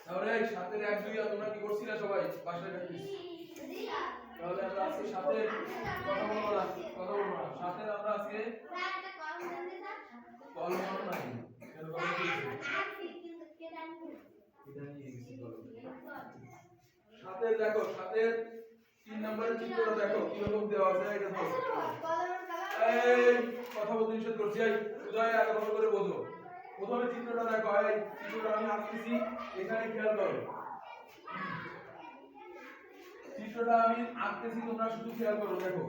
তাহলে 7 এর 1 2 তোমরা কি করছিলা সবাই বাসায় প্র্যাকটিস? তাহলে আমরা আজকে 7 এর কথা বলবো না 7 এর আমরা আজকে কলম নাই কেন কলম দিয়েছি এটা নিয়ে গেছি কলম 7 এর দেখো 7 এর 3 নম্বরের চিত্রটা দেখো কি রকম দেওয়া আছে এটা দেখো এই কথা বলতে নিষেধ করছি এই উদয় আগে ভালো করে বোঝো প্রথমে চিত্রটা দেখো এই চিত্রটা আমি আঁকতেছি এখানে খেয়াল করো চিত্রটা আমি আঁকতেছি তোমরা শুধু খেয়াল করো দেখো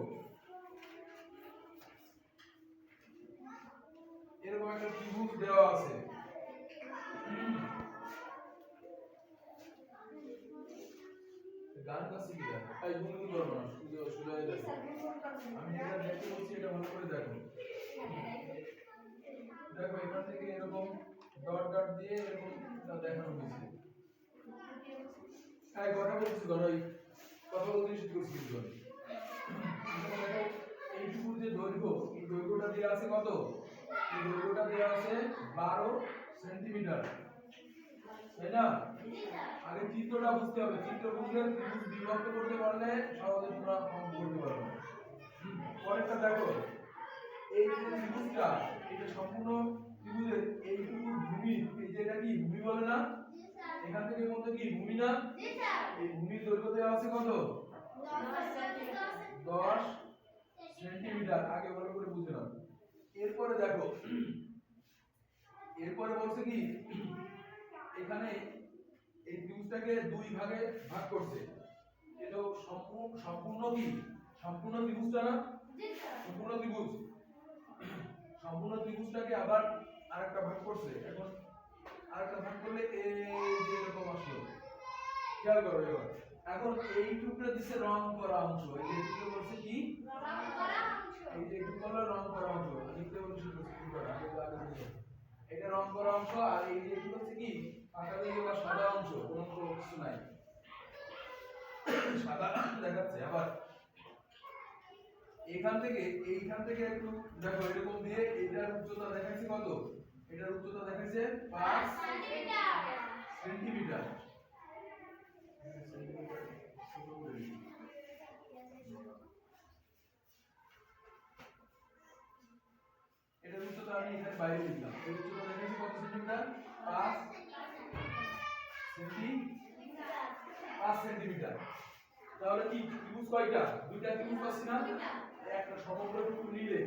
এরকম একটা ত্রিভুজ দেওয়া আছে গান কাছে কি দেখো এই গুনগুন করো না শুধু দেখো আমি এটা দেখতে বলছি এটা ভালো করে দেখো দেখো এখান থেকে এরকম ডট ডট দিয়ে এরকম দেখানো হয়েছে এই কথা বলছি গরই কথা বলতে শুরু করছি কিন্তু দেখো এইটুকুর যে দৈর্ঘ্য এই দৈর্ঘ্যটা দেয়া আছে কত এই দৈর্ঘ্যটা দেয়া আছে 12 সেন্টিমিটার তাই না আগে চিত্রটা বুঝতে হবে চিত্র বুঝলে ত্রিভুজ বিভক্ত করতে পারলে সহজে তোমরা অঙ্ক করতে পারবে পরেরটা দেখো এই যে ত্রিভুজটা এটা সম্পূর্ণ ত্রিভুজের এইটুকু ভূমি এই যে এটা কি ভূমি বলে না এখান থেকে বলতে কি ভূমি না এই ভূমির দৈর্ঘ্য দেওয়া আছে কত 10 সেন্টিমিটার আগে ভালো করে বুঝে নাও এরপরে দেখো এরপরে বলছে কি এখানে এই ত্রিভুজটাকে দুই ভাগে ভাগ করছে এটা সম্পূর্ণ কি সম্পূর্ণ ত্রিভুজটা না সম্পূর্ণ ত্রিভুজটাকে আবার আরেকটা ভাগ করছে এখন আরেকটা ভাগ করলে এই যে এরকম আসলো খেয়াল করো এবার এখন এই টুকরো দিছে রং করা অংশ এই যে টুকরো বলছে কি রং করা অংশ এই যে টুকরো রং করা অংশ লিখতে বলছি টুকরো আগে এটা রং করা অংশ আর এই যে টুকরো হচ্ছে কি ফাঁকা দিয়ে বা সাদা অংশ কোনো কিছু নাই সাদা দেখাচ্ছে আবার এইখান থেকে একটু দেখো এরকম দিয়ে এটার উচ্চতা দেখাইছে কত এটার উচ্চতা দেখাইছে 5 সেন্টিমিটার এটার উচ্চতা আমি এখানে বাইরে লিখলাম এর উচ্চতা দেখাইছে কত সেন্টিমিটার 5 সেন্টিমিটার তাহলে কি ত্রিভুজ কয়টা দুইটা ত্রিভুজ আছে না একটা সমগ্র টুকু নিলে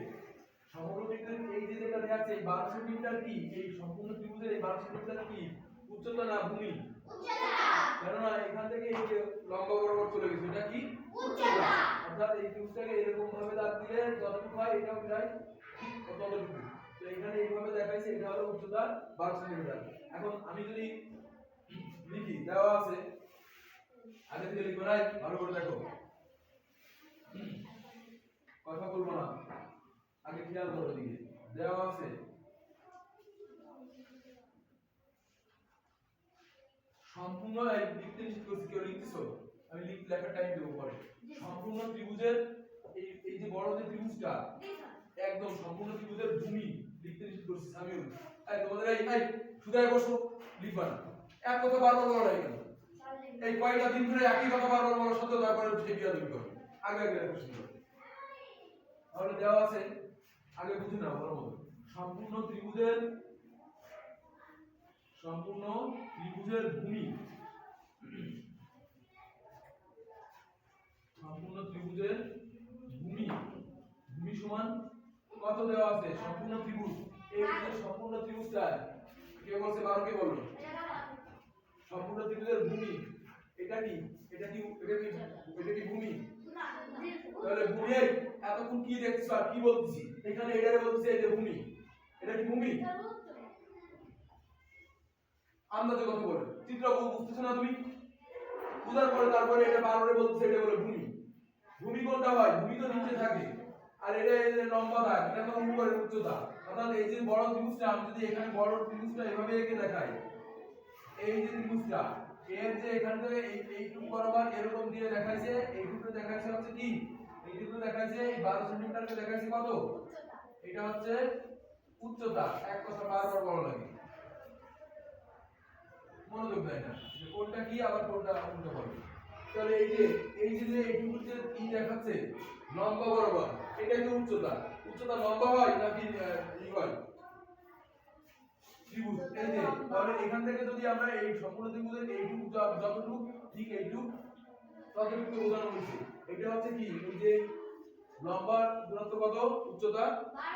সমগ্র ত্রিভুজের এই যে যেটা দেখাচ্ছে এই 12 সেন্টিমিটার কি এই সম্পূর্ণ ত্রিভুজের এই 12 সেন্টিমিটার কি উচ্চতা না ভূমি উচ্চতা কারণ এখান থেকে এই যে লম্বা বরাবর চলে গেছে এটা কি উচ্চতা অর্থাৎ এই ত্রিভুজটাকে এরকম ভাবে দাগ দিলে যতটুকু হয় এটাও প্রায় ঠিক ততটুকু তো এখানে এইভাবে দেখাইছে এটা হলো উচ্চতা 12 সেন্টিমিটার এখন আমি যদি লিখি দেওয়া আছে আগে থেকে লিখো না ভালো করে দেখো কথা বলবো না আগে খেয়াল করো দিকে দেওয়া আছে সম্পূর্ণ এই লিখতে নিষেধ করছি কেউ লিখতেছো আমি লেখার টাইম দেবো পরে সম্পূর্ণ ত্রিভুজের এই যে বড় যে ত্রিভুজটা একদম সম্পূর্ণ ত্রিভুজের ভূমি লিখতে নিষেধ করছি সামিউল এই তোমাদের এই সুদায় বসো লিখবা না এক কথা বারবার বলা লাগে কেন এই কয়টা দিন ধরে একই কথা বারবার বলার সত্ত্বেও তারপরে ঠেকিয়া তুমি করো আগে প্রশ্ন করো তাহলে দেওয়া আছে আগে বুঝে নাও ভালো মতো সম্পূর্ণ ত্রিভুজের ভূমি সম্পূর্ণ ত্রিভুজের ভূমি সমান কত দেওয়া আছে সম্পূর্ণ ত্রিভুজ এই যে সম্পূর্ণ ত্রিভুজটা কে বলছে 12 কে বললো সম্পূর্ণ ত্রিভুজের ভূমি এটা কি ভূমি তাহলে ভূমি এতক্ষণ কি দেখছো আর কি বলতেছি এখানে এটারে বলতেছে এই যে ভূমি এটা কি ভূমি আন্দাজে কথা বলে চিত্র বুঝতেছো না তুমি বুঝার পরে তারপরে এটা বারবারে বলতেছে এটা বলে ভূমি কোনটা হয় ভূমি তো নিচে থাকে আর এটা এই যে লম্বা দাগ এটা তো উপরের উচ্চতা অর্থাৎ এই যে বড় ত্রিভুজটা আমি যদি এখানে বড় ত্রিভুজটা এভাবে এঁকে দেখাই এই যে ত্রিভুজটা এর যে এখান থেকে এইটুকু বরাবর এরকম দিয়ে দেখাইছে এইটুকু দেখাইছে হচ্ছে কি এইটুকু দেখাইছে এই 12 সেন্টিমিটারকে দেখাইছে কত উচ্চতা এটা হচ্ছে উচ্চতা এক কথা বারবার বলা লাগে মনোযোগ দেয় না যে কোনটা কি আবার কোনটা উল্টো হবে। তাহলে এই যে এইটুকু যে কি দেখাচ্ছে লম্বা বরাবর, এটাই তো উচ্চতা। উচ্চতা লম্বা হয় নাকি ই হয় ত্রিভুজ? এই যে তাহলে এখান থেকে যদি আমরা এই সম্পূর্ণ ত্রিভুজের এইটুকু যতটুকু ঠিক এইটুকু ততটুকু উদাহরণ হয়েছে। এটা হচ্ছে কি এই যে লম্বা দূরত্ব কত, উচ্চতা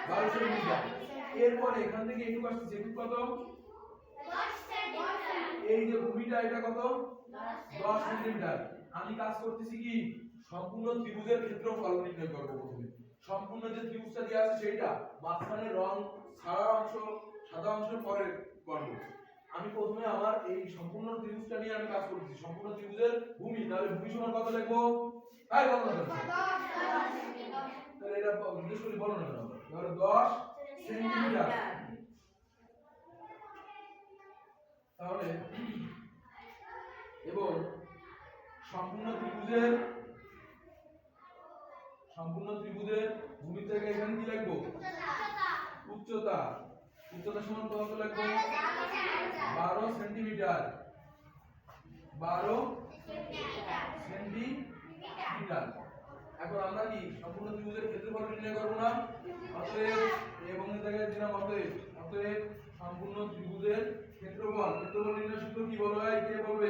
12 সেন্টিমিটার। এরপরে এখান থেকে এইটুকু আসছে যেটুকু কত 10 সেন্টিমিটার। এই যে ভূমিটা এটা কত 10 সেন্টিমিটার। আমি কাজ করতেছি কি সম্পূর্ণ ত্রিভুজের ক্ষেত্রফল নির্ণয় করব। প্রথমে সম্পূর্ণ যে ত্রিভুজটা দেওয়া আছে সেটা মাঝখানে রং সাদা অংশের পরে করব। আমি প্রথমে আমার এই সম্পূর্ণ ত্রিভুজটা নিয়ে আমি কাজ করতেছি। সম্পূর্ণ ত্রিভুজের ভূমি, তাহলে ভূমি সমান কত লিখবো? ভাই বলো না। 10 সেন্টিমিটার। তাহলে এটা জিজ্ঞেস করে বলো না কেন? ধরো 10 সেন্টিমিটার। তাহলে এবং সম্পূর্ণ ত্রিভুজের ভূমি থেকে এখানে কি লিখবো? উচ্চতা। উচ্চতা সমান কত লিখবো? 12 সেন্টিমিটার। 12 সেন্টিমিটার। এখন আমরা কি সম্পূর্ণ ত্রিভুজের ক্ষেত্রফল নির্ণয় করব না? অতএব এবং এর জায়গায় দিলাম অতএব সম্পূর্ণ ত্রিভুজের ক্ষেত্রফল নির্ণয় সূত্র কি বলা হয়? কে বলবে?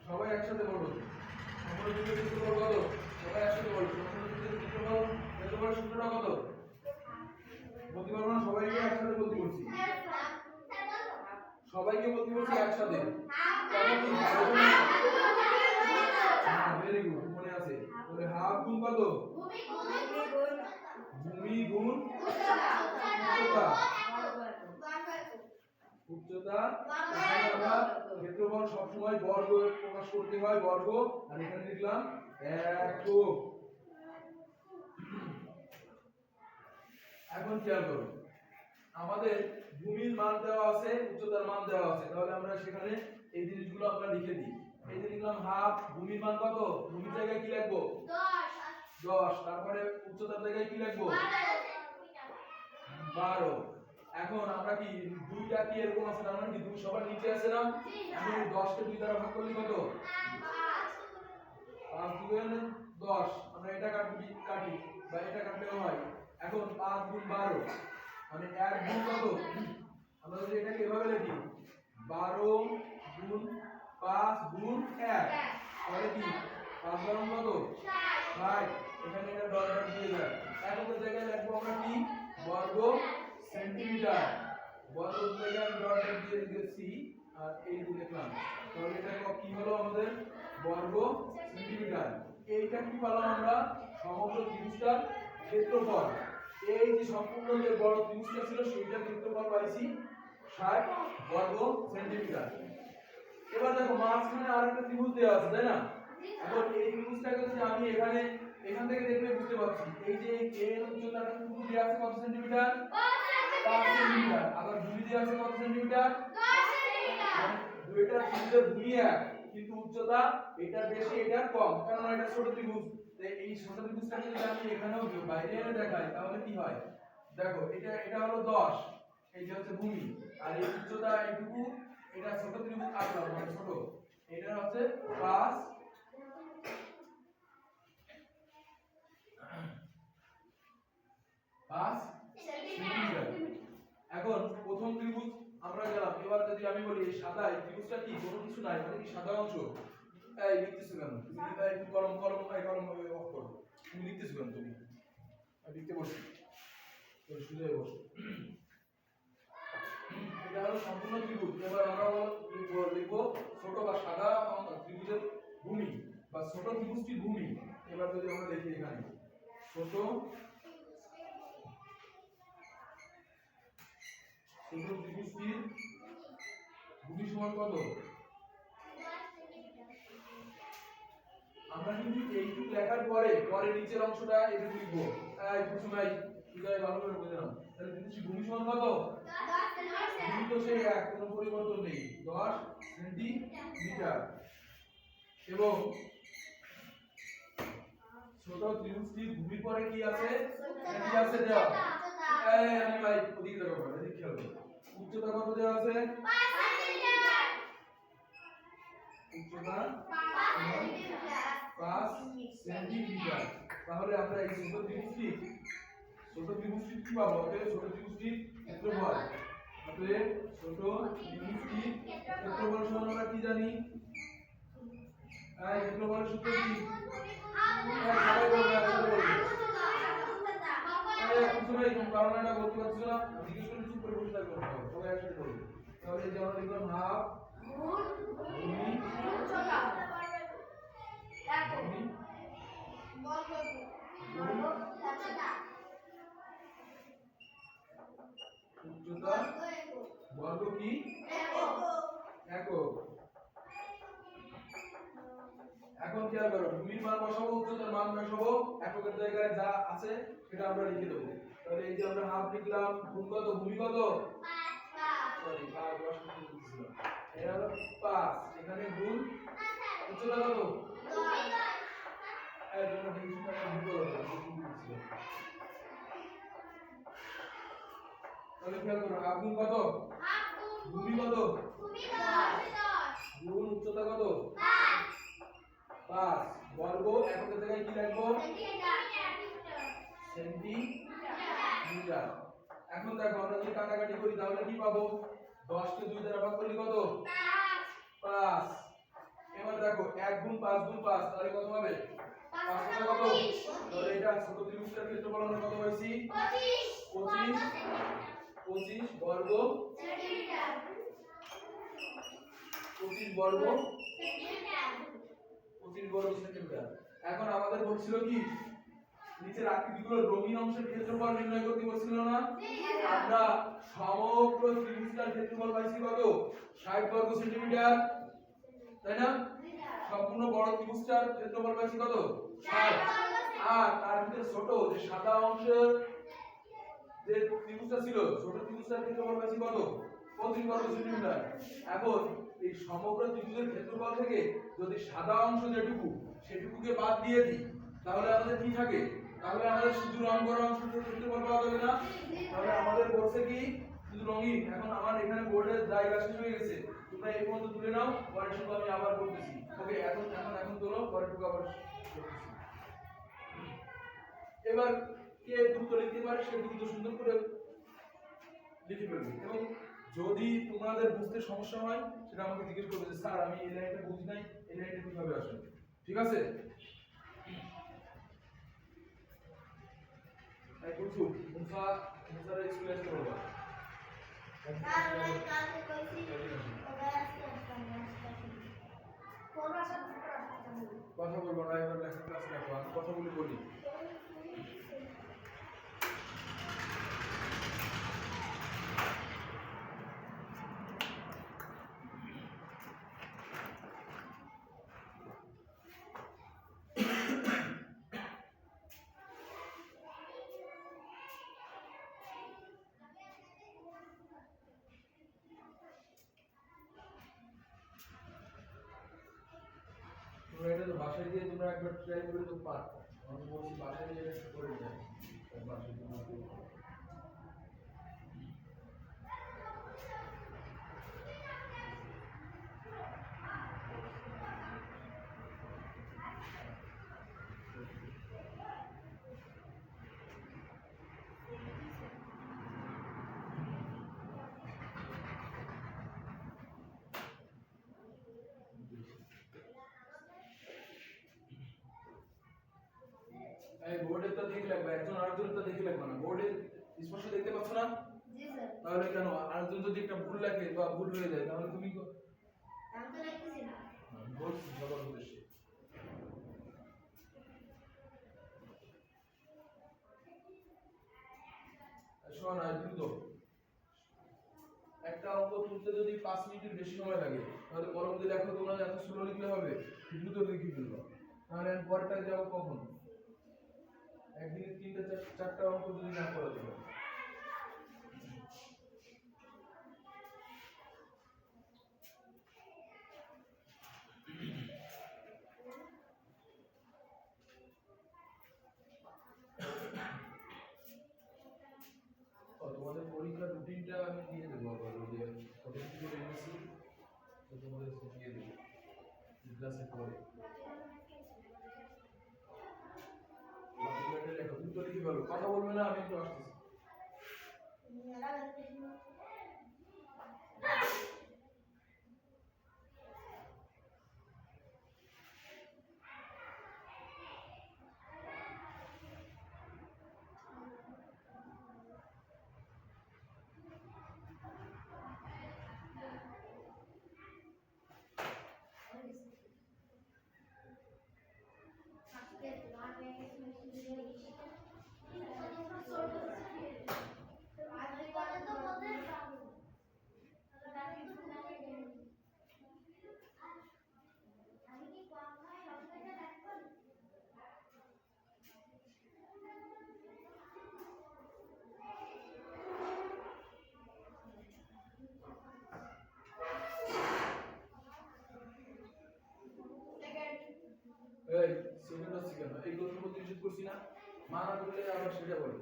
সবাই একসাথে বলো। সম্পূর্ণ ত্রিভুজের ক্ষেত্রফল কত? সবাই একসাথে বলো। সম্পূর্ণ ত্রিভুজের ক্ষেত্রফল সূত্রটা কত? বলতে পারবো না? সবাইকে একসাথে বলতে বলছি। সবাইকে বলতে বলছি একসাথে। ভেরি গুড, মনে আছে। তাহলে হাফ গুণ কত? ভূমি গুণ উচ্চতা। আমরা ক্ষেত্রফল সবসময় বর্গ প্রকাশ করতে হয়, বর্গ। আর এখানে লিখলাম একক। এখন খেয়াল করো, আমাদের ভূমির মান দেওয়া আছে, উচ্চতার মান দেওয়া আছে। তাহলে আমরা সেখানে এই জিনিসগুলো আমরা লিখে দিই। এই যে লিখলাম হাফ, ভূমির মান কত? ভূমির জায়গায় কি লিখবো? 10। তারপরে উচ্চতার জায়গায় কি লিখবো? 12। এখন আমরা কি দুইটা কি এরকম আছে না? মানে কি দুই সবার নিচে আছে না? এখন এই 10 কে 2 দ্বারা ভাগ করলে কত? 5 2 10। আমরা এটা কাটি বা এটা কাটলেও হয়। এখন 5 গুণ 12 মানে 1 গুণ কত? আমরা যদি এটাকে এভাবে লিখি 12 গুণ 5 গুণ 1, তাহলে কি 5 12 কত? 60। এখানে এটা ডট ডট দিয়ে যায়। এখন জায়গায় লিখবো আমরা কি? বর্গ সেন্টিমিটার। বর্গ জায়গায় আমি ডট ডট দিয়ে দিয়েছি আর এই যে লিখলাম। তাহলে এটা কি হলো আমাদের? বর্গ সেন্টিমিটার। এইটা কি পেলাম আমরা? সমগ্র ত্রিভুজটার ক্ষেত্রফল। এই যে সম্পূর্ণ যে বড় ত্রিভুজটা ছিল সেইটার ক্ষেত্রফল পাইছি 60 বর্গ সেন্টিমিটার। এবার দেখো মাঝখানে আরেকটা ত্রিভুজ দেওয়া আছে, তাই না? এখন এই ত্রিভুজটাকে যদি আমি এখান থেকে দেখলে বুঝতে পারছি এই যে এর উচ্চতাটা কিন্তু দেওয়া আছে কত সেন্টিমিটার? 5 সেন্টিমিটার। আবার ভূমি দেওয়া আছে কত সেন্টিমিটার? 10 সেন্টিমিটার। দুইটার ত্রিভুজের ভূমি এক, কিন্তু উচ্চতা এটার বেশি এটার কম, কারণ এটা ছোট ত্রিভুজ। এই ছোট ত্রিভুজটাকে যদি আমি এখানেও বাইরে এনে দেখাই তাহলে কি হয়? দেখো এটা হলো 10, এই যে হচ্ছে ভূমি, আর এই উচ্চতা এইটুকু। এটা ছোট ত্রিভুজ আঁকলাম, মানে ছোট। এটা হচ্ছে 5 সেন্টিমিটার। এখন প্রথম ত্রিভুজ আমরা গেলাম। এবার যদি আমি বলি এই সাদা এই ত্রিভুজটা কি কোনো কিছু নাই, মানে কি সাদা অংশ? এই লিখতেছো কেন তুমি? একটু কলম অফ করো। তুমি লিখতেছো কেন? তুমি লিখতে বসো, তুমি সোজা বসো। এটা হলো সম্পূর্ণ ত্রিভুজ। এবার আমরা লিখবো ছোট বা সাদা ত্রিভুজের ভূমি বা ছোট ত্রিভুজটির ভূমি। এবার যদি আমরা লিখি এখানে ছোট ত্রিভুজটির ভূমি সমান কত? আমরা কিন্তু এইটুকু লেখার পরে নিচের অংশটা এটা লিখবো। এই কিছু নাই, বুঝাই ভালো করে বুঝে নাও। তাহলে ত্রিভুজটির ভূমি সমান কত? 10 সেন্টিমিটার। ভূমি তো সেই এক, কোনো পরিবর্তন নেই, 10 সেন্টিমিটার। এবং ছোট ত্রিভুজটির ভূমির পরে কি আছে? কি আছে দেওয়া? এই আমি ভাই ওদিকে দেখো ভাই, এদিকে খেয়াল করো। উচ্চতা কত দেওয়া আছে? 5 সেন্টিমিটার। উচ্চতা 5 5 সেন্টিমিটার। তাহলে আমরা এই ছোট ত্রিভুজটি কি পাবো? অতএব ছোট ত্রিভুজটির ক্ষেত্রফল, অতএব ছোট ত্রিভুজটির ক্ষেত্রফল সমান আমরা কি জানি? এই ক্ষেত্রফলের সূত্র কি? সবাই বলবে, একসাথে বলবে। এখন শুনে এই কারণটা বলতে পারছো না, জিজ্ঞেস করে চুপ করে বসে থাকবে না, সবাই একসাথে বলবে। তাহলে এই যে আমরা লিখলাম হাফ ভূমি উচ্চতা ভূমি উচ্চতা বর্গ কি? একক। এখন খেয়াল করো, ভূমির মান বসাবো, উচ্চতার মান বসাবো, এককের জায়গায় যা আছে সেটা আমরা লিখে দেবো। তাহলে এই যে আমরা হাফ লিখলাম, গুণ কত? ভূমি কত? সরি 5 10 লিখেছিল, এটা হলো 5, এখানে গুণ উচ্চতা কত? এই জন্য ডিভিশনটা ভুল হলো, তাহলে খেয়াল করো, হাফ গুণ কত? ভূমি কত? গুণ উচ্চতা কত? 5 বর্গ, এককের জায়গায় কি লিখবো? সেন্টিমিটার। এখন দেখো আমরা যদি কাটাকাটি করি তাহলে কি পাবো? 10 কে 2 দ্বারা ভাগ করলে কত? 5। এবার দেখো 1 গুণ 5 গুণ 5 তাহলে কত হবে? 5 কত? তাহলে এটা ছোট ত্রিভুজটার ক্ষেত্রফল আমরা কত পাইছি? 25 বর্গ সেন্টিমিটার। 25 বর্গ সেন্টিমিটার। এখন আমাদের বলছিল কি, নিচের আকৃতিগুলোর রঙিন অংশের ক্ষেত্রফল নির্ণয় করতে বলছিল না? আমরা সমগ্র ত্রিভুজটার ক্ষেত্রফল পাইছি কত? 60 বর্গ সেন্টিমিটার, তাই না? সম্পূর্ণ বড় ত্রিভুজটার ক্ষেত্রফল পাইছি কত? 60। আর তার ভিতরে ছোট যে সাদা অংশের যে ত্রিভুজটা ছিল, ছোট ত্রিভুজটার ক্ষেত্রফল পাইছি কত? 25 বর্গ সেন্টিমিটার। এখন এই সমগ্র ত্রিভুজের ক্ষেত্রফল থেকে যদি সাদা অংশ যেটুকু সেটুকুকে বাদ দিয়ে দিই তাহলে আমাদের কি থাকে? তাহলে আমাদের শুধু রং করা অংশের ক্ষেত্রফল পাওয়া যাবে না? তাহলে আমাদের বলছে কি শুধু রঙিন। এখন আমার এখানে বোর্ডের জায়গা শেষ হয়ে গেছে, তোমরা এই পর্যন্ত তুলে নাও, পরে শুধু আমি আবার বলতেছি। ওকে, এখন তোলো, পরে টুকু আবার করতেছি। এবার কে দ্রুত লিখতে পারে সে দ্রুত সুন্দর করে লিখে ফেলবে, এবং যদি তোমাদের বুঝতে সমস্যা হয় সেটা আমাকে জিজ্ঞেস করবে যে স্যার আমি এই লাইনটা বুঝি নাই, এই লাইনটা কিভাবে আসবে। ঠিক আছে? তাই বুঝছো মুসার স্কুলে আসতে বলবা। কথা বলবো না, এবার লেখার ক্লাস রাখো, আমি কথাগুলি বলি। তোমরা এটা তো বাসায় গিয়ে তোমরা একবার ট্রাই করে তো পারবে। আমি বলছি বাসায় গিয়ে এটা করে যাই, বাসায় গিয়ে এই বোর্ডে তো দেখে লাগবে, একজন আরেকজন তো দেখে লাগবে না, বোর্ডে স্পষ্ট দেখতে পাচ্ছ না? জি স্যার। তাহলে কেন আরেকজন যদি একটা ভুল লেখে বা ভুল হয়ে যায় তাহলে তুমি আমি তো লিখতেছি না। বলছি সবার উদ্দেশ্যে। শোন আর দ্রুত একটা অঙ্ক তুলতে যদি 5 মিনিটের বেশি সময় লাগে তাহলে পরবর্তী দেখো তোমরা এত স্লো লিখলে হবে, দ্রুত লিখে ফেলবা, তাহলে আমি পরেরটা যাবো কখন? একদিনে 3টা 4টা অঙ্ক যদি না করা যাবে। তোমাদের শিখিয়ে দেবো ক্লাসে পড়ে বাকিটা লেখো তুমি তো লিখে বলো কথা বলবে না আমি একটু আসতেছি এই সেকেন্ড হচ্ছে কেন এই প্রশ্ন করতে নিষেধ করছি না মানা করলে আবার সেটা বলো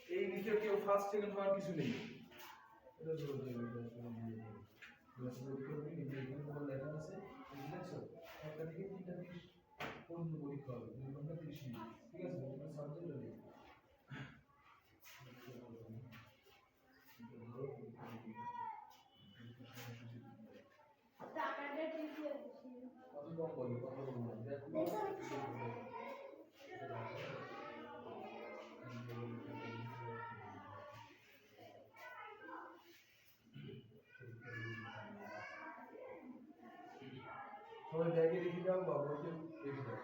এই লিখে কেউ ফার্স্ট সেকেন্ড হওয়ার কিছু নেই এটা ধরো লেখা আছে দেখছো একটা থেকে তিনটা 30 পর্যন্ত পরীক্ষা হবে 2 ঘন্টা 30 মিনিট ঠিক আছে তোমার সাবজেক্ট নেই কত কম বলো কথা বলবো না দেখো সবাই ব্যাগে রেখে দাও বা বইতে রেখে দাও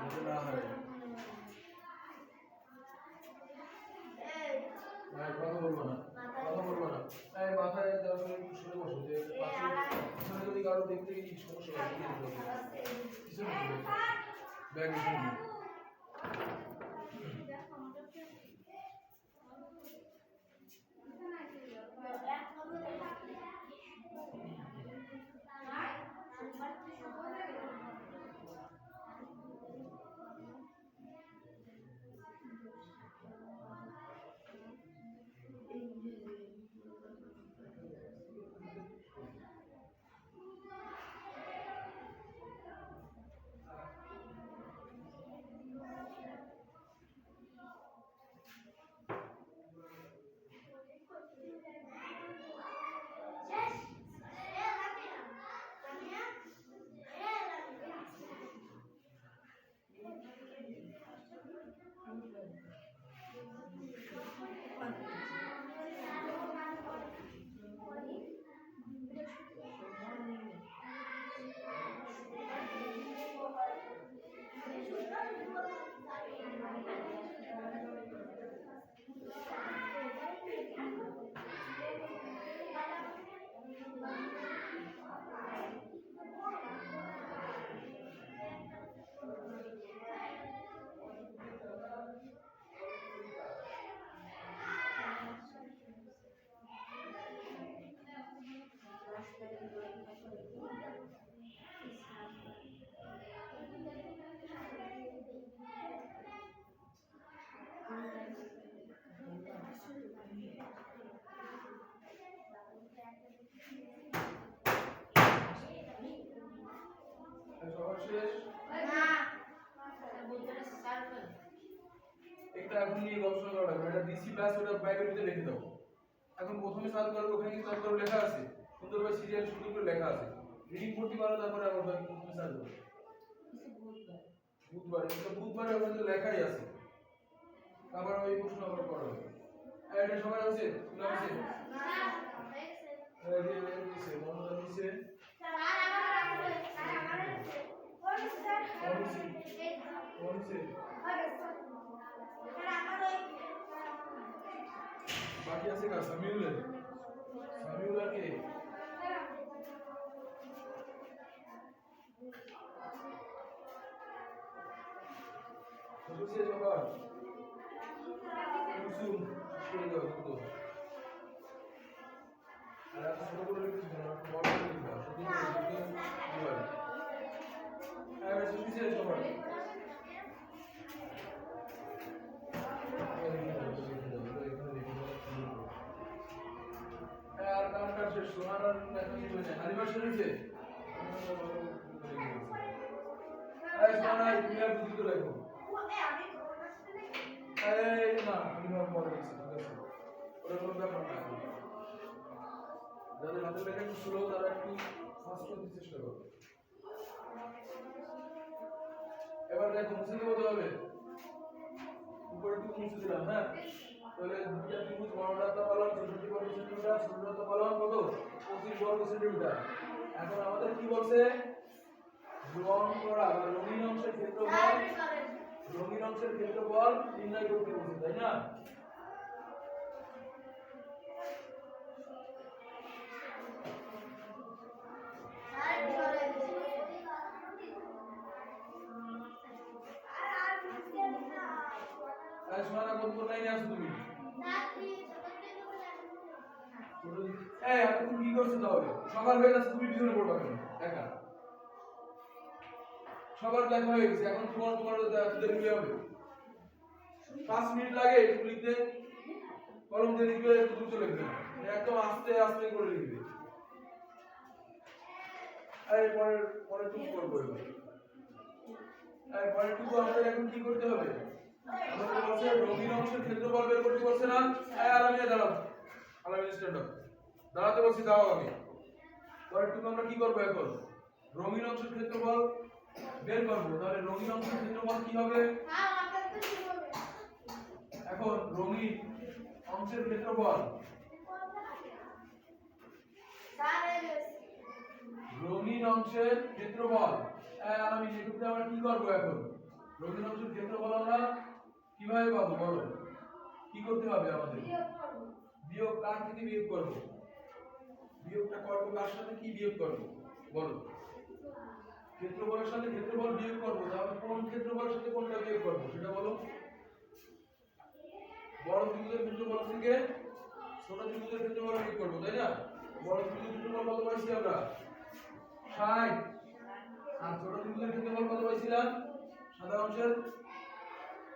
যাতে না হারায় কথা বলবো না কথা বলবো না এই মাথায় দেওয়ার শুনে বসো যে পিছনে যদি কারো দেখতে গিয়ে সমস্যা হয় পিছনে ব্যাগ রেখে দিও একটা এখন নিয়ে গবেষণা করা লাগবে এটা ডিসি প্লাস ওটা ব্যাগের ভিতরে রেখে দাও এখন প্রথমে সার্চ করো ওখানে কি সার্চ করো লেখা আছে সুন্দরভাবে সিরিয়াল সুন্দর করে লেখা আছে রিডিং করতে পারো তারপরে আবার প্রথমে সার্চ করো বুধবার এটা বুধবারে ওখানে লেখাই আছে আবার ওই প্রশ্ন আবার করা হবে এটা সবাই আছে খোলা আছে এই যে দিছে মনোযোগ দিছে बाकी ऐसे का समीउलर के सबसे जगह कुसुम के दो तो अरे तो सब लोग लिख दो बहुत लिख दो शुद्ध दिवाली अरे सबसे जगह আর দেখা কি হয়ে যায় হারিবার শরীরে এই শোনাই তুমি আর বুঝি তো রাখো এই না আমি ভাব পরে দিচ্ছি ঠিক আছে ওরা কোনো ব্যাপার না যাদের হাতের লেখা একটু স্লো তারা একটু ফাস্ট করতে চেষ্টা করো এবার দেখো মুছে দেবো হবে উপরে একটু মুছে দিলাম হ্যাঁ তাহলে দুইটা ত্রিভুজ বড়টা পালন 64 বর্গ সেন্টিমিটার ছোটটা পালন কত 25 বর্গ সেন্টিমিটার এখন আমাদের কি বলছে রং করা বা রঙিন অংশের ক্ষেত্রফল নির্ণয় করতে বলছে তাই না তাই শোনা কত লাইনে আছো তুমি এই আপনি তুমি কি করছো তাহলে সবার হয়ে যাচ্ছে তুমি পিছনে পড়বা কেন একা সবার লেখা হয়ে গেছে এখন তোমার দেরি হয়ে হবে 5 মিনিট লাগে একটু লিখতে কলম দিয়ে লিখবে একটু দ্রুত লিখবে একদম আস্তে আস্তে করে লিখবে এই পরে টুক করবো এবার এই পরে টুকু আমাদের এখন কি করতে হবে আমাদের বলছে রঙিন অংশের ক্ষেত্রফল বের করতে বলছে না এই আলামিয়া দাঁড়াও আলামিয়া স্ট্যান্ড আপ দাঁড়াতে বলছি দাও আগে পরে টুকু আমরা কি করব এখন রঙিন অংশের ক্ষেত্রফল বের করব তাহলে রঙিন অংশের ক্ষেত্রফল কি হবে এখন রঙিন অংশের ক্ষেত্রফল রঙিন অংশের ক্ষেত্রফল আমি যেটুকু আমরা কি করব এখন রঙিন অংশের ক্ষেত্রফল আমরা কিভাবে পাবো বলো কি করতে হবে আমাদের বিয়োগ কার থেকে বিয়োগ করব বিয়োগটা করব কার সাথে কি বিয়োগ করব বলো ক্ষেত্রফলের সাথে ক্ষেত্রফল বিয়োগ করব তাহলে কোন ক্ষেত্রফলের সাথে কোনটা বিয়োগ করব সেটা বলো বড় ত্রিভুজের ক্ষেত্রফল থেকে ছোট ত্রিভুজের ক্ষেত্রফল বিয়োগ করব তাই না বড় ত্রিভুজের ক্ষেত্রফল কত পাইছি আমরা 60 আর ছোট ত্রিভুজের ক্ষেত্রফল কত পাইছিলাম সাদা অংশের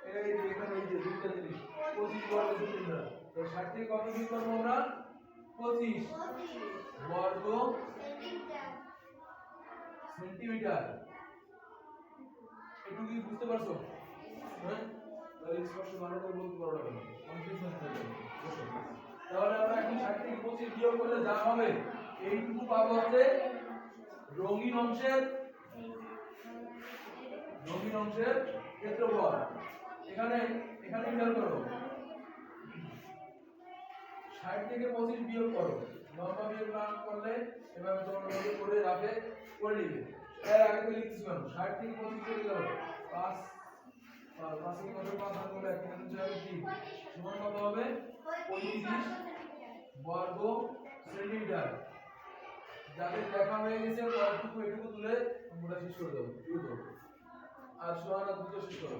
এই যে এখানে এই যে দুইটা জিনিস 25 বর্গ সেন্টিমিটার তো 60 থেকে কত বিয়োগ করব আমরা 25 বর্গ সেন্টিমিটার একটু কি বুঝতে পারছো হ্যাঁ তাহলে স্পষ্ট ভালো করে বলতে পারো না কনফিউশন হয়ে যাবে তাহলে আমরা এখন 60 থেকে 25 বিয়োগ করলে যা হবে এইটুকু পাবো হচ্ছে রঙিন অংশের ক্ষেত্রফল এখানে খেয়াল করো 60 থেকে 25 বিয়োগ করো লম্বা বিয়োগ না করলে এভাবে তোমরা নোট করে রাখে করে নিবে এর আগে তো লিখতেছি না 60 থেকে 25 চলে গেল 5 5 থেকে কত 5 ভাগ করলে এখানে যাবে কি সমান কত হবে 25 বর্গ সেন্টিমিটার যাদের দেখা হয়ে গেছে এটুকু তুলে আমরা শেষ করে দেব দ্রুত আর সোহানা দ্রুত শেষ করো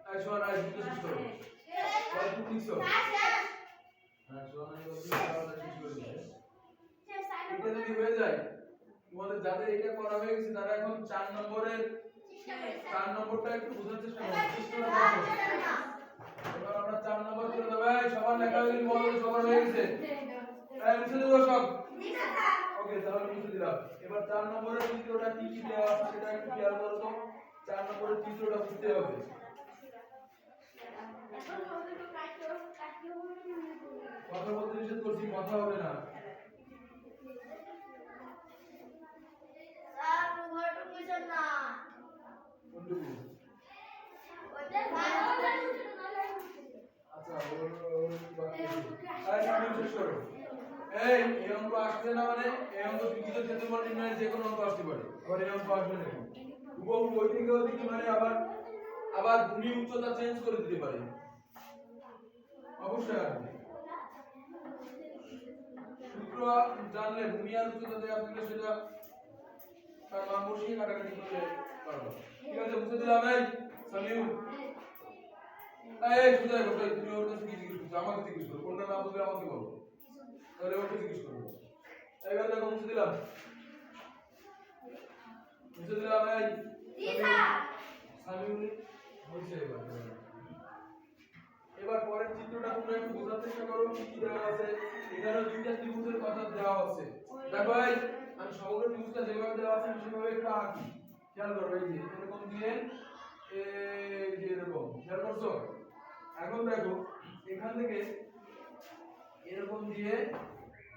আই সোহানা আই দ্রুত শেষ করো কত লিখছো হ্যাঁ সোহানা এই শেষ করে দিয়েছে এটা যদি হয়ে যায় তোমাদের যাদের এটা করা হয়ে গেছে তারা এখন 4 নম্বরটা একটু বোঝার চেষ্টা করো এবার আমরা 4 নম্বর করে দেব এই সবার লেখা হয়ে গেছে বলো সবার হয়ে গেছে এই মুছে দেব সব ওকে তাহলে মুছে দিলাম এবার 4 নম্বরের চিত্রটা কি কি দেওয়া আছে সেটা একটু খেয়াল করো তো 4 নম্বরের চিত্রটা বুঝতে হবে কথা বলতে নিষেধ করছি কথা হবে না এই অঙ্ক আসবে না মানে এই অঙ্ক ত্রিভুজের ক্ষেত্রফল নির্ণয়ের যে কোনো অঙ্ক আসতে পারে আবার এই অঙ্ক আসবে না হুবহু বই থেকেও দেখি মানে আবার ভূমি উচ্চতা চেঞ্জ করে দিতে পারে অবশ্যই আসবে সূত্র জানলে ভূমি আর উচ্চতা দেওয়া থাকলে সেটা তার মান বসিয়ে কাটাকাটি করতে পারবো ঠিক আছে বুঝতে দিলাম এই সামিউল এই সুজয় বসে তুমি ওর কাছে কি জিজ্ঞেস করছো আমাকে জিজ্ঞেস করো কোনটা না বুঝলে আমাকে বলো তাহলে ওকে জিজ্ঞেস করো এবার দেখো মুছে দিলাম এই জি স্যার সামিউল হয়েছে এবার পরের চিত্রটা তোমরা একটু বোঝার চেষ্টা করো কি কি দেওয়া আছে এখানে দুইটা ত্রিভুজের কথা দেওয়া আছে দেখো এই আমি সমগ্র ত্রিভুজটা যেভাবে দেওয়া আছে আমি সেভাবে একটু আঁকি খেয়াল করো এই যে এরকম দিয়ে এই যে এরকম খেয়াল করছো এখন দেখো এখান থেকে এরকম দিয়ে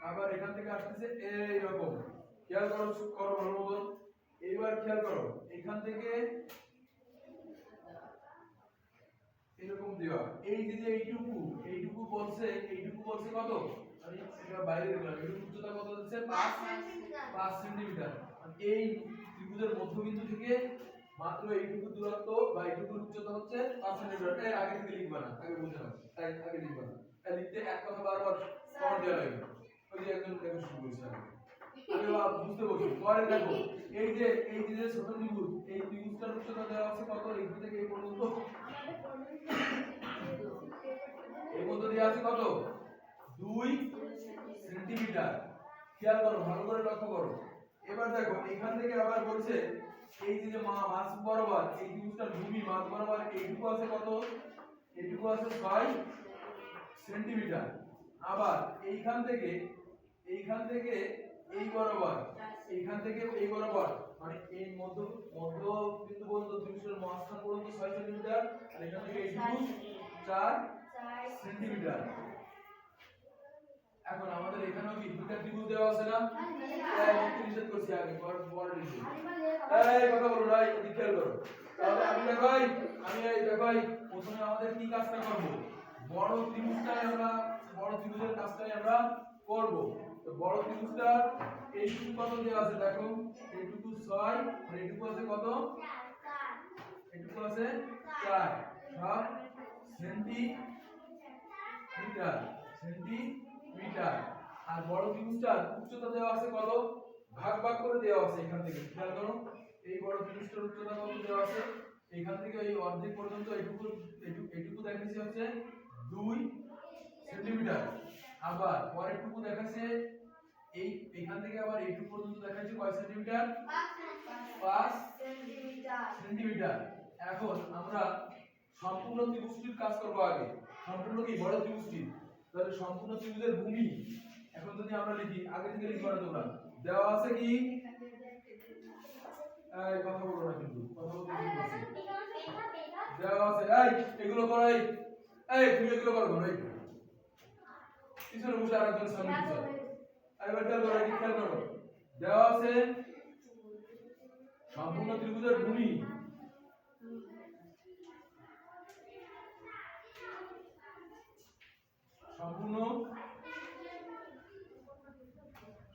আবার এখান থেকে আসতেছে এইরকম খেয়াল করো করো ভালো মতন এইবার খেয়াল করো এখান থেকে এরকম দেওয়া এই যে এইটুকু বলছে কত আমি এটা বাইরে দিলাম এইটুকু উচ্চতা কত হচ্ছে 5 সেন্টিমিটার এই ত্রিভুজের মধ্যবিন্দু থেকে মাত্র এইটুকু দূরত্ব বা এইটুকু উচ্চতা হচ্ছে 5 সেন্টিমিটার এর আগে থেকে লিখবা না আগে বুঝে নাও তাই আগে লিখবা না তাই লিখতে এক কথা বারবার কমন দেওয়া লাগবে ওই যে একজন লেখা শুরু করেছে আগে বুঝতে বলছো পরে দেখো এই যে ছোট ত্রিভুজ এই ত্রিভুজটার উচ্চতা দেওয়া আছে কত এখান থেকে এই পর্যন্ত এই মধ্যে দেওয়া আছে কত 2 সেন্টিমিটার খেয়াল করো ভালো করে লক্ষ্য করো এবার দেখো এখান থেকে আবার বলছে এই যে মাছ বরাবর এই ত্রিভুজটার ভূমি মাছ বরাবর এইটুকু আছে কত এইটুকু আছে 6 সেন্টিমিটার আবার এইখান থেকে এই বরাবর এই বরাবর মানে এই মধ্য বিন্দু পর্যন্ত ত্রিভুজের মাঝখান পর্যন্ত 6 সেন্টিমিটার আর এখান থেকে এইটুকু 4 সেন্টিমিটার এখন আমাদের এখানেও কি দুটো ত্রিভুজ দেওয়া আছে না এই নিষেধ করছি আগে পরে নিষেধ এই কথা বলো না এই খেয়াল করো তাহলে আমি দেখাই প্রথমে আমাদের কি কাজটা করব বড় ত্রিভুজের কাজটাই আমরা করব তো বড় ত্রিভুজটা এইটুকু কত দেওয়া আছে দেখো এইটুকু 6 আর এইটুকু আছে কত 4 এইটুকু আছে 4 সব সেন্টিমিটার আর বড় ত্রিভুজটার উচ্চতা দেওয়া আছে কত ভাগ করে দেওয়া আছে এখান থেকে খেয়াল করো এই বড় ত্রিভুজটার উচ্চতা কত দেওয়া আছে এখান থেকে এই অর্ধেক পর্যন্ত এইটুকু দেখাচ্ছে হচ্ছে 2 সেন্টিমিটার আবার পরেরটুকু দেখাচ্ছে এখান থেকে আবার এইটুকু পর্যন্ত দেখাচ্ছে কয় সেন্টিমিটার 5 সেন্টিমিটার এখন আমরা সম্পূর্ণ ত্রিভুজটির কাজ করব আগে সম্পূর্ণ কি বড় ত্রিভুজটি তাহলে সম্পূর্ণ ত্রিভুজের ভূমি এখন যদি আমরা লিখি আগে থেকে লিখবা না তোমরা দেওয়া আছে কি এই কথা বলো না কিন্তু কথা বলতে কি বলছি দেওয়া আছে এগুলো করো তুমি এগুলো করো এই পিছনে বসে আরেকজন সামনে বসে এবার খেয়াল করো দেওয়া আছে সম্পূর্ণ ত্রিভুজের ভূমি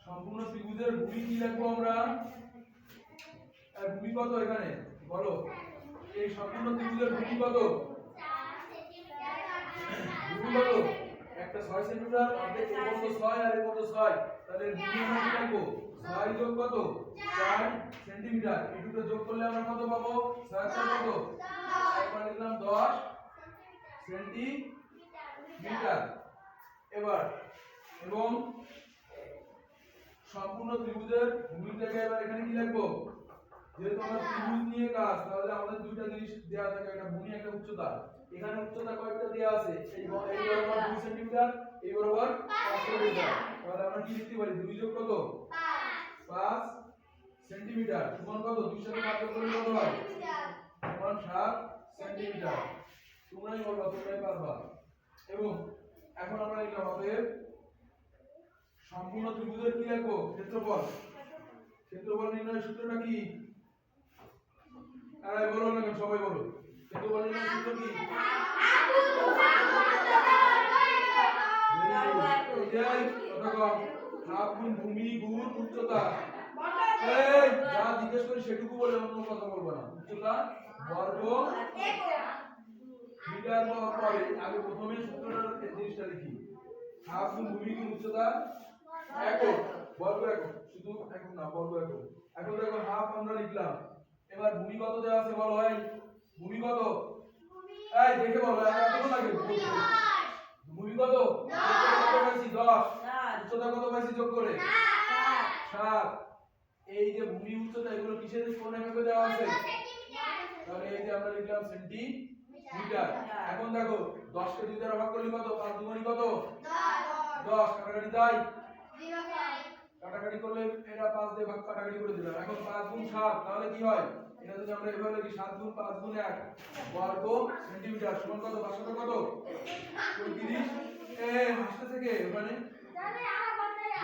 সম্পূর্ণ ত্রিভুজের ভূমি কি লিখবো আমরা ভূমি কত এখানে বলো এই সম্পূর্ণ ত্রিভুজের ভূমি কত একটা 6 সেন্টিমিটার অর্ধেক এর মতো 6 আর এর মতো 6 তাহলে ভূমি আমরা কি লিখবো 6 যোগ কত 4 সেন্টিমিটার এই দুটো যোগ করলে আমরা কত পাবো 6 কত 6 লিখলাম 10 সেন্টিমিটার এবার এবং সম্পূর্ণ ত্রিভুজের ভূমির জায়গায় এবার এখানে কি লিখবো যেহেতু আমরা ত্রিভুজ নিয়ে কাজ তাহলে আমাদের দুইটা জিনিস দেওয়া থাকে একটা ভূমি একটা উচ্চতা এখানে উচ্চতা কয়টা দেওয়া আছে এই বরাবর 2 সেন্টিমিটার এই বরাবর 5 সেন্টিমিটার তাহলে আমরা কি লিখতে পারি 2 যোগ কত 5 সেন্টিমিটার সমান কত 2 সাথে ভাগ করলে কত হয় সমান 7 সেন্টিমিটার তোমরাই বলবা তোমরাই পারবা এবং এখন আমরা লিখলাম আমাদের সম্পূর্ণ ত্রিভুজের কি লিখবো ক্ষেত্রফল নির্ণয়ের সূত্রটা কি বলো না সবাই বলো ক্ষেত্রফল নির্ণয়ের সূত্র কি হাফ গুণ ভূমি গুণ উচ্চতা যা জিজ্ঞেস করি সেটুকু বলে অন্য কথা বলবো না উচ্চতা বর্গ মিটার পরে আগে প্রথমে সূত্রটার জিনিসটা লিখি হাফ গুণ ভূমি গুণ উচ্চতা একক বর্গ একক শুধু একক না বর্গ একক এখন দেখো হাফ আমরা লিখলাম এবার ভূমি কত দেওয়া আছে বলো ভূমি কত দেখে বলো এত লাগে ভূমি কত কত পাইছি 10 উচ্চতা কত পাইছি যোগ করে 7 এই যে ভূমি উচ্চতা এগুলো কিসের কোন এককে দেওয়া আছে তাহলে এই যে আমরা লিখলাম সেন্টিমিটার এখন দেখো 10 কে 2 দ্বারা ভাগ করলে কত 5 দুগুণ কত 10 কাটাকাটি যায় কাটাকাটি করলে এটা 5 দিয়ে ভাগ কাটাকাটি করে দিলাম এখন 5 গুণ 7 তাহলে কি হয় এটা যদি আমরা এভাবে লিখি 7 গুণ 5 গুণ 1 বর্গ সেন্টিমিটার সমান কত 500 কত 35 হাসতে থেকে মানে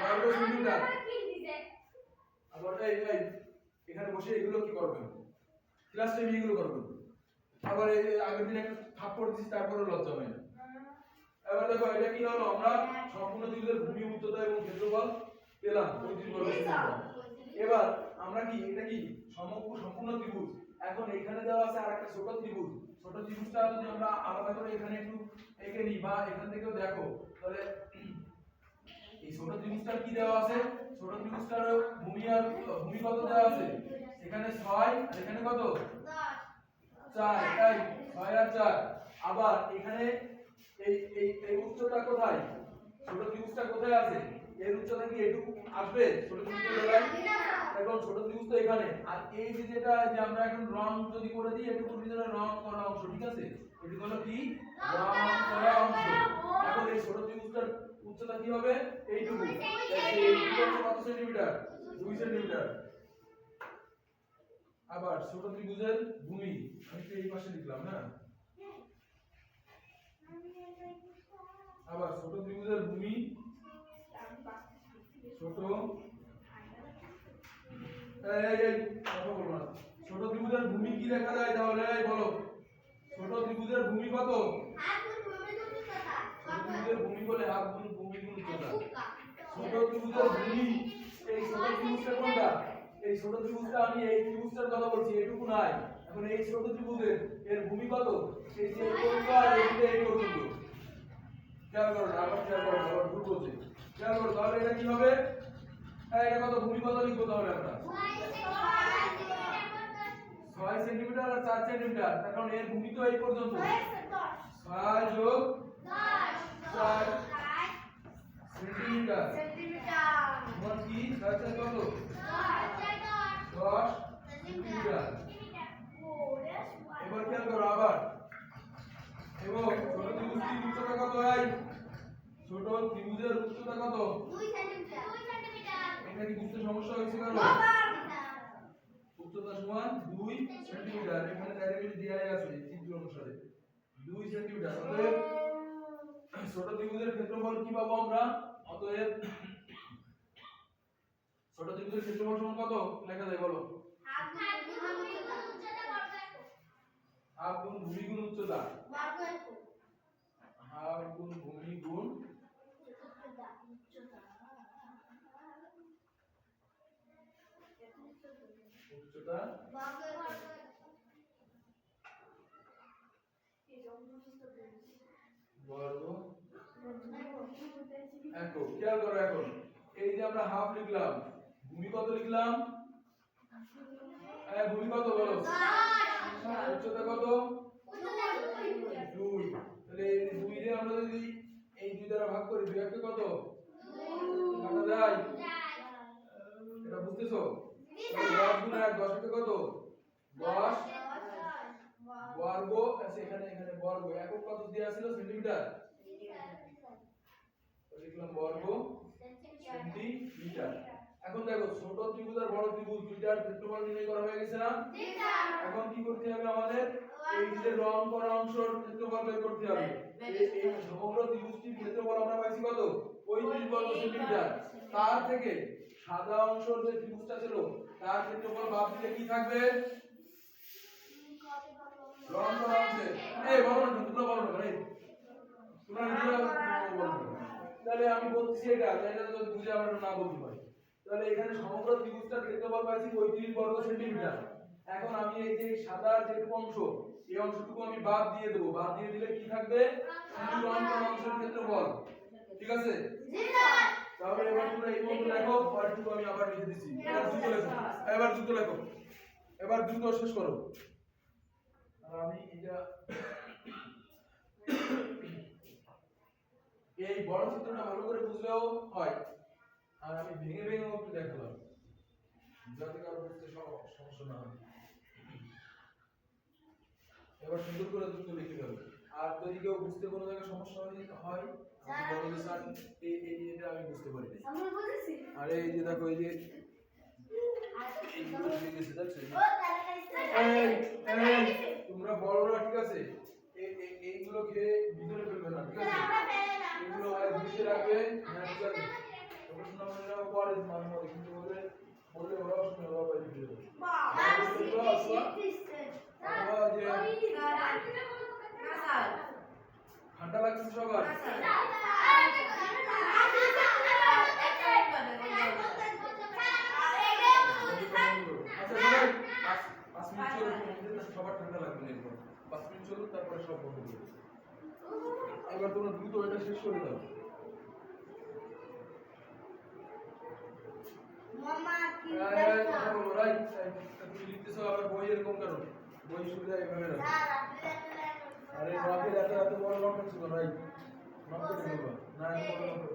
বর্গ সেন্টিমিটার আবার এই এখানে বসে এগুলো কি করবেন ক্লাস টাইমে এগুলো করবেন আবার এই আগের দিন একটা থাপ্পড় দিছি তারপরে লজ্জা হয় না এবার দেখো এটা কি হলো আমরা সম্পূর্ণ ত্রিভুজের ভূমি উচ্চতা এবং ক্ষেত্রফল পেলাম 35 বর্গ সেন্টিমিটার এবার আমরা কি এটা কি সম্পূর্ণ ত্রিভুজ এখন এখানে দেওয়া আছে আরেকটা ছোট ত্রিভুজ ছোট ত্রিভুজটা যদি আমরা আলাদা করে এখানে একটু এঁকে নিই বা এখান থেকেও দেখো তাহলে এই ছোট ত্রিভুজটার কি দেওয়া আছে ছোট ত্রিভুজটার ভূমি কত দেওয়া আছে এখানে 6 আর এখানে কত 4 তাই 6 আর 4 আবার এখানে এই এই এই উচ্চতা কোথায় ছোট ত্রিভুজটা কোথায় আছে এর উচ্চতা কি এটুকু আসবে ছোট ত্রিভুজের বেলায় এখন ছোট ত্রিভুজ তো এখানে আর এই যে যেটা যে আমরা এখন রং যদি করে দিই এটুকুর ভিতরে রং করা অংশ ঠিক আছে এটি হলো কি রং করা অংশ এখন এই ছোট ত্রিভুজটার উচ্চতা কি হবে এইটুকু এইটুকু কত সেন্টিমিটার 2 সেন্টিমিটার আবার ছোট ত্রিভুজের ভূমি আমি তো এই পাশে লিখলাম না আবার ছোট ত্রিভুজের ভূমি ছোট এই কথা বলবো না ছোট ত্রিভুজের ভূমি কি লেখা যায় তাহলে বলো ছোট ত্রিভুজের ভূমি কত ছোট ত্রিভুজের ভূমি বলে হাফ গুণ ভূমি গুণ উচ্চতা ছোট ত্রিভুজের ভূমি এই ছোট ত্রিভুজটা কোনটা এই ছোট ত্রিভুজটা আমি এই ত্রিভুজটার কথা বলছি এটুকু নাই এখন এই ছোট ত্রিভুজের এর ভূমি কত এই যে এই পর্যন্ত আর এই পর্যন্ত খেয়াল করো আবার খেয়াল করো আবার ভুল বলছি খেয়াল করো তাহলে এটা কি হবে এটা কত ভূমি কত লিখবো তাহলে আমরা 6 সেন্টিমিটার আর 4 সেন্টিমিটার কারণ এর ভূমি তো এই পর্যন্ত 6 যোগ 4 সেন্টিমিটার সমান কি 6 কত 10 সেন্টিমিটার এবার খেয়াল করো আবার এবং ছোট ত্রিভুজটির উচ্চতা কত হয় ছোট ত্রিভুজের উচ্চতা কত 2 সেন্টিমিটার এটা কি বুঝতে সমস্যা হয়েছে কারো উচ্চতা সমান 2 সেন্টিমিটার এখানে ডাইরেক্টলি দেয়াই আছে চিত্র অনুসারে 2 সেন্টিমিটার অতএব ছোট ত্রিভুজের ক্ষেত্রফল কি পাবো আমরা অতএব ছোট ত্রিভুজের ক্ষেত্রফল সমান কত লেখা যায় বলো হাফ গুণ ভূমি গুণ উচ্চতা হাফ গুণ ভূমি গুণ উচ্চতা বর্গ একক খেয়াল করো এখন এই যে আমরা হাফ লিখলাম ভূমি কত লিখলাম ভূমি কত বলো উচ্চতা কত 2 তাহলে এই 2 রে আমরা যদি এই 2 দ্বারা ভাগ করি 2 একে কত কাটা যায় এটা বুঝতেছো 10 গুণ 1 10 একে কত 10 বর্গ আছে এখানে এখানে বর্গ একক কত দেয়া ছিল সেন্টিমিটার লিখলাম বর্গ সেন্টিমিটার এখন দেখো ছোট ত্রিভুজ আর বড় ত্রিভুজ দুইটার ক্ষেত্রফল নির্ণয় করা হয়ে গেছে না এখন কি করতে হবে আমাদের এই যে রং করা অংশের ক্ষেত্রফল বের করতে হবে এই সমগ্র ত্রিভুজটির ক্ষেত্রফল আমরা পাইছি কত 35 বর্গ সেন্টিমিটার তার থেকে সাদা অংশের যে ত্রিভুজটা ছিল তার ক্ষেত্রফল বাদ দিলে কি থাকবে রং করা অংশে এই বলো না তোমরা বলো না ভাই তোমরা নিজেরা বলো তাহলে আমি বলছি এটা যদি বুঝে আমরা না বলতে পারি তাহলে এখানে সমগ্র ত্রিভুজটার ক্ষেত্রফল পাইছি 35 বর্গ সেন্টিমিটার এখন আমি এই যে সাদা যেটুকু অংশ এই অংশটুকু আমি বাদ দিয়ে দেব বাদ দিয়ে দিলে কি থাকবে শুধু রং করা অংশের ক্ষেত্রফল ঠিক আছে জি স্যার তাহলে এবার তোমরা এই পর্যন্ত লেখো পরেরটুকু আমি আবার লিখে দিচ্ছি এবার দ্রুত লেখো এবার দ্রুত শেষ করো আর আমি এটা এই বড় চিত্রটা ভালো করে বুঝলেও হয় আর আমি ভেঙে ভেঙে একটু দেখালাম যাতে কারো বুঝতে সমস্যা না হয়। এবার সুন্দর করে দ্রুত লিখে দেবো। আর যদি কেউ বুঝতে কোনো জায়গায় সমস্যা হয় আমাকে বলো যে স্যার এটা আমি বুঝতে পারি না। আমি বুঝেছি। আরে এই যে দেখো এই যে এইগুলো লিখে গেছে দেখছো? ও তারা এই তোমরা বড়রা ঠিক আছে এইগুলো খেয়ে ভিতরে ফেলবে না ঠিক আছে? এগুলো ভিতরে রাখবে। হ্যাঁ ঠিক আছে। তোমরা শোনা মানে না পরে মাঝে মাঝে কিন্তু বললে ওরাও শুনে ওরাও বাইরে ফিরে যাবে। ঠান্ডা লাগছে সবার? সবার ঠান্ডা লাগবে না এরপর 5 মিনিট চলুক তারপরে সব বন্ধ করবে। এবার তোমরা দ্রুত এটা শেষ করে দাও। তুমি লিখতেছো আবার বই এরকম কেন? বই সুবিধা এভাবে রাখো। আরে নকের এত বড় নক আছে কেন ভাই? নক করে দেবো না এত বড় নক।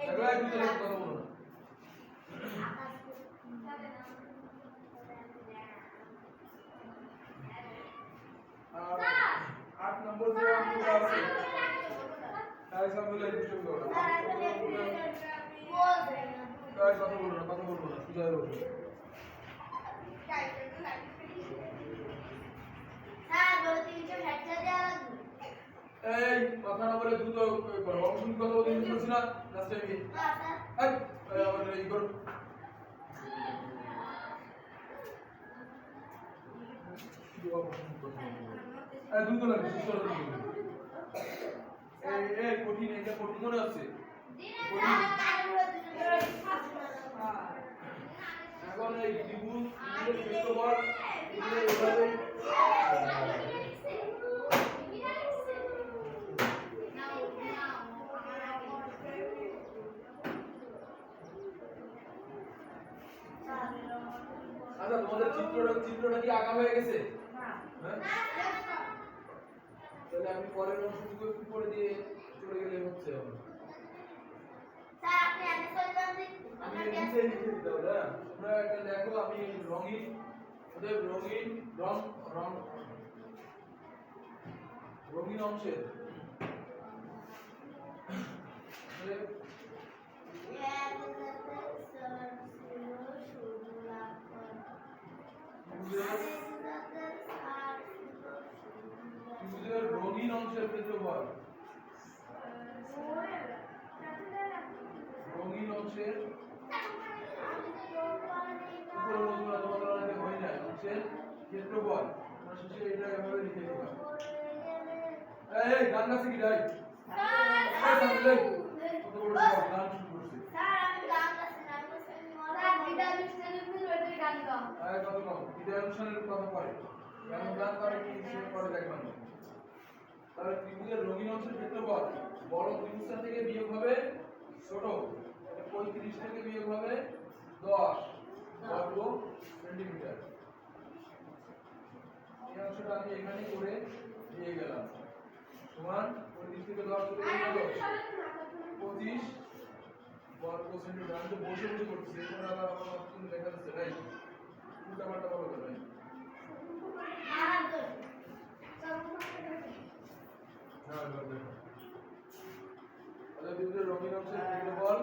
দেখো এই ভিতরে কথা বলো না। আর 8 নম্বর যে অঙ্কটা আছে তাই সব মিলে দুটো করো। তাই কথা বলো না সুজা বলো। এই কথা না বলে দ্রুত করো। অংশগ্রহণ কথা বলতে বলছি না লাস্ট টাইমে। এই আবার এই করো। দ্রুত লাগে শেষ করো দ্রুত। এই কঠিন এটা কঠিন মনে আছে? এখন এই ত্রিভুজ ক্ষেত্রফল এগুলো এভাবে আচ্ছা তোমাদের চিত্রটা কি আঁকা হয়ে গেছে? হ্যাঁ তাহলে আমি পরের অংশটুকু একটু করে দিয়ে চলে গেলে হচ্ছে আমার। আমি নিচে লিখে দিতে হবে। হ্যাঁ তোমরা এটা দেখো আমি রঙিন রঙিন অংশের রঙিন অংশের ক্ষেত্রফল রঙিন অংশের ক্ষেত্রফল শেষে এটা এভাবে লিখে দিবা। এই গান গাছে কি যাই কত বড় গান শুরু করছে। কত কম বিদায় অনুষ্ঠানের কথা পরে কেমন গান করে কি পরে দেখবেন। তাহলে ত্রিভুজের রঙিন অংশের ক্ষেত্রফল বড় ত্রিভুজটা থেকে বিয়োগ হবে ছোট 35 থেকে বিয়োগ হবে 10 বর্গ সেন্টিমিটার। এই অংশটা আমি এখানে করে দিয়ে গেলাম সমান 35 থেকে 10 চলে গেল 25 বর্গ সেন্টিমিটার। আমি তো বসে করছি এখানে আবার আমার মাত্র লেখা আছে রাইট উল্টা পাল্টা বলতে ভাই। তাহলে বিন্দুর রঙিন অংশের ক্ষেত্রফল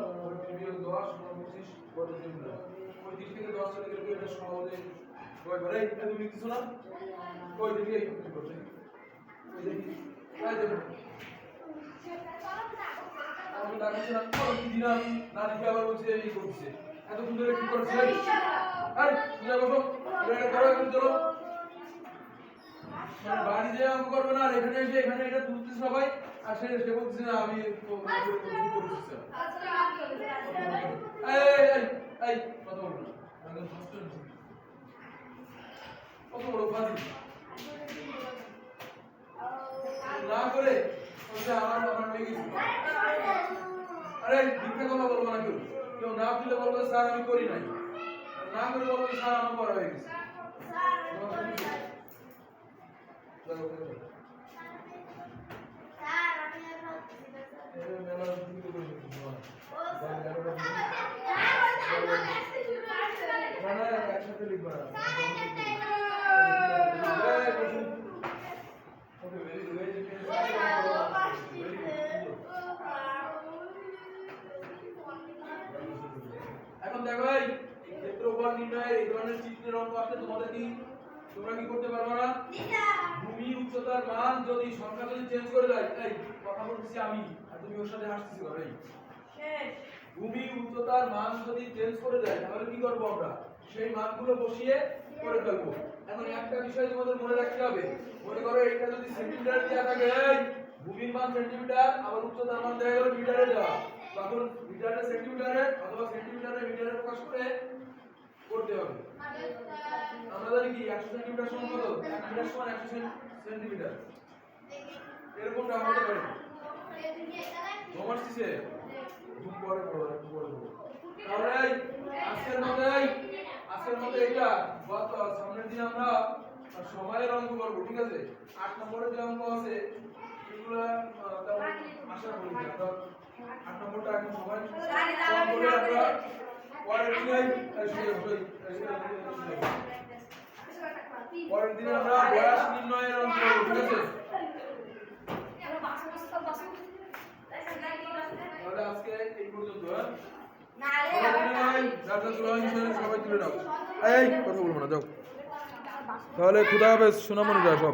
বিয়োগ 10 25 বর্গ সেন্টিমিটার। 35 থেকে 10 চলে গেলে এটা সহজে কয়বার এই তুমি লিখছো না? কই দেখি এই কি করছে? এই দেখি এই দেখো আমি ডাকছি না কি দিনা না লিখে আবার বলছে এই করছে এত সুন্দর কি করছে? আরে তুমি বসো এটা করো এখন চলো। মানে বাড়ি যে অঙ্ক করবে না আর এখানে এসে এখানে এটা তুলতে সবাই আর সে বলছে না আমি তো করছি এই কথা বলবো না আমি কষ্ট হচ্ছে কত বড় ফাজি না করে বলছে আমার হয়ে গেছে। আরে মিথ্যা কথা বলবো না কেউ না দিলে বলবে স্যার আমি করি নাই না করে বলবে স্যার আমার করা হয়ে গেছে। মেলা নির্ণয়ের এই ধরনের চিত্রের অঙ্ক আসলে তোমরা কি করতে পারবে না? ভূমি উচ্চতার মান যদি সংখ্যা যদি চেঞ্জ করে দেয়, এই কথা বলতেছি আমি আর তুমি ওর সাথে হাসতেছো কেন? এই ভূমি উচ্চতার মান যদি চেঞ্জ করে দেয় তাহলে কি করব আমরা? সেই মানগুলো বসিয়ে করে ফেলবো। এখন একটা বিষয় তোমাদের মনে রাখতে হবে, মনে করো এটা যদি সেন্টিমিটার দেওয়া থাকে, এই ভূমির মান সেন্টিমিটার আবার উচ্চতার মান দেওয়া গেল মিটারে দেওয়া, তখন মিটারে সেন্টিমিটারে অথবা সেন্টিমিটারে মিটারে প্রকাশ করে করতে হবে। আমরা জানি কি 100 সেন্টিমিটার সমান কত? 1 মিটার সমান 100 সেন্টিমিটার। এরকমটা হতে পারে। জমাসছে খুব পরে পড়ো। তাহলে আজকের মতো এটা গত সামনের দিন আমরা সময়ের অঙ্ক করব, ঠিক আছে? 8 নম্বরের যে অঙ্ক আছে এগুলো তেমন আশা করি না। 8 নম্বরটা এখন সময় কম করে আমরা পরের দিনে আমরা বয়স নির্ণয়ের অঙ্ক করব, ঠিক আছে? তাহলে আজকে এই পর্যন্ত। সবাই তুলে নাও। এই কথা বলবো না, যাও। তাহলে খুদা হাফেজ, সোনামণিরা সব।